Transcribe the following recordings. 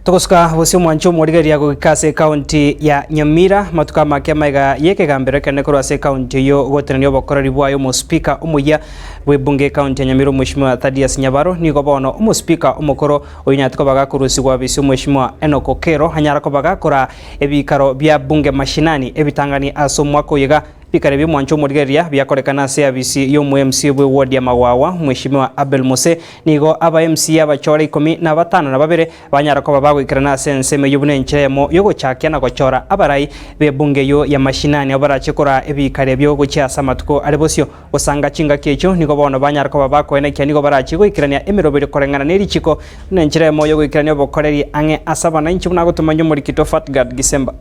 Tuguska busio mwancho murigeria gukase county ya Nyamira matuka make maiga yekegambere kene kurase county yo gotenio bokorari bwayo mu speaker umuya webunge county ya Nyamira Mheshimiwa Thaddeus Nyabaro nigo bono umu speaker umukoro oyinyatiko bagakurusigwa bisio Mheshimiwa Enoch Okero hanyara ko bagakora ebikaro bya bunge mashinani ebitangani aso mwako yega bikare byo mwancho murigeria byakorekana service yo mu MC bwe ward ya Mawawa Mheshimiwa Abel Mose nigo aba MC abachora 15 na babere banyara ko babagwikirana senseme y'ubunenchemo yo gochakya na gochora abarai be bunge yo ya mashinani abarachikora ebikare byo gocyasa matuko aribosyo usanga chinga kecho nigo bono banyara ko babako ene cyanigo barachigwikirania emirobere korengana nerikiko nenchemo yo gwikirania bokoreri ange asaba na inchi bunago tumanyo muri kito Fatgard Gisemba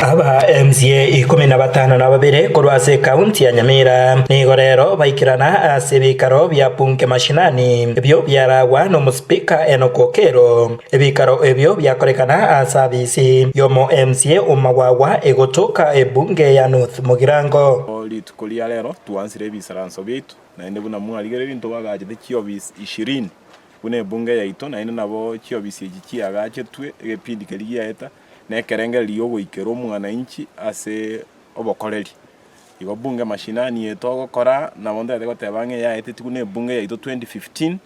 aba MCA 15 na babere korwase county ya Nyamira nigo rero baikirana asebikaro bya bunge mashinani ebyo byaragwa no muspika Enoch Okero ebikaro ebyo byakorekana service yo mo MCA Umawawa egotoka ebunge ya North Mugirango litukolia rero tuansire bisaranso bitu na ende buna mwaligerera into bagaje de kiobis 20 bune bunge ya ito na ende nabo kiobis iki agache twe epindi keliya eta nekerenge liyogo ikero mwana inchi ase obokoreri igo bunge mashinani yeto gukora na bondo yatego tebange ya ete tikune bunge ya ito 2015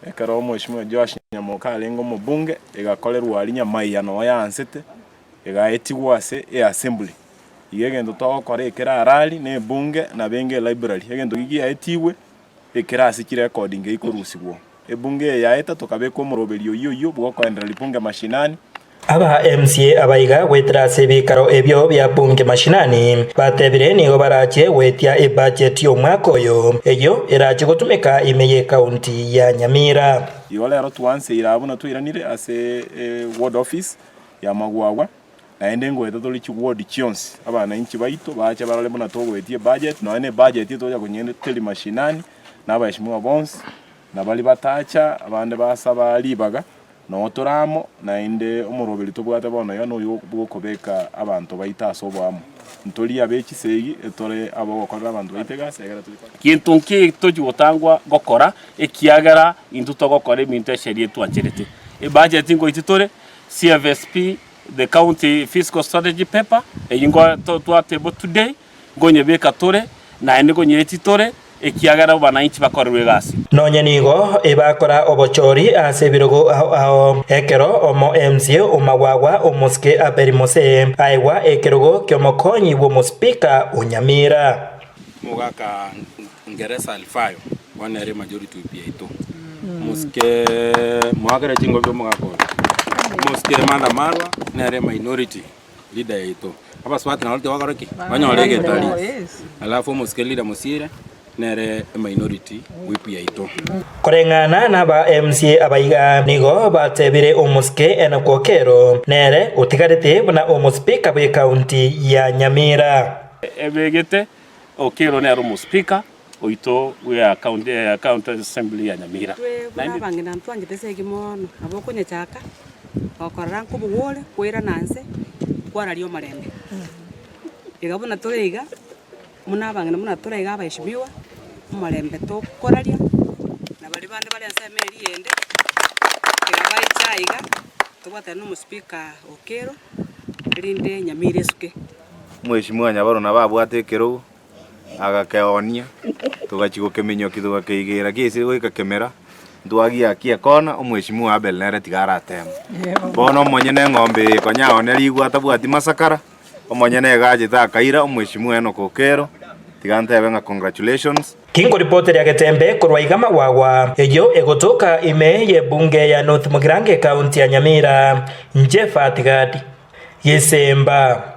ekero Mheshimiwa Josh Nyamoka alengo mu bunge egakolerwa alinya maiya no yansete ega etigwase e assembly igegendo to gukora ekera arali ne bunge na benge library egendo gigi ya etiwe ekera asikire recording ikorusigwo ebunge ya eta tokabeko muroberio yoyo bwo kwendera lipunge mashinani aba MCA abaiga wetrase bikaro ebyo bya bunge mashinani batebire nigo barache wetia e budget yo mwako yo eyo erache gutumika imeye county ya Nyamira iyo lero tuanse irabuna tuiranire ase ward office ya Magwawa na ende ngo etatoli chi ward chionsi abana inchi baito bacha barale buna togo wetie budget no ene budget ito ya kunyende teli mashinani na abashimwa bons na bali batacha abande basaba libaga no toramo na inde umuroberi tubwate bono yo no bwokobeka abantu baitaso bwamo ntoli abeki segi etore abo gokorera abantu baitegase egera tuli kintu nki tujutangwa gokora ekiagara intu togokora imintu esherie twachirete e budget ngo ititore CFSP the county fiscal strategy paper eyingo twatebo today gonye beka tore na ende gonye ititore ekiagara bananchi bakorerwe gasi nonye nigo ebakora obochori ase birogo ao ekero omo MCA Umawawa umuske Abel Mose aiwa ekerogo kyomokonyi wo muspika Unyamira mugaka ngeresa alfayo wanere majority pia ito muske mwagara jingo byo mugako muske manda marwa nere minority leader ito aba swati na wote wagaraki banyolege tali alafu muske leader musire nere minority wipi yaito korengana na ba MCA abaiga nigo batebire umuske Enoch Okero nere utigarete buna umuspika bwe county ya Nyamira ebegete Okero nere umuspika oito we county assembly ya Nyamira na bangina ntwangite segimono aboko nyachaka okorran kubuwole kwera nanse kwara lyo marembe igabuna toreiga munabangana munatoraiga abashimiwa mumarembe to koraria na bali bande bali ansemeri yende egabaitaiga tubata no speaker Okero rinde Nyamira esuke Mheshimiwa Nyabaro na babwate kero agakeonia tugachigo kemenyo kiduga keigira kisi goika kemera ndwagia kia kona Mheshimiwa Abel nere tigara tem bono monyene ngombe konyaone rigwa tabwati masakara omonyene gaje ta kaira Mheshimiwa Enoch Okero tigante benga congratulations kingo reporter ya Getembe korwaiga Mawawa eyo egotoka ime ye bunge ya North Mugirango county ya Nyamira nje Fatgard Gisemba.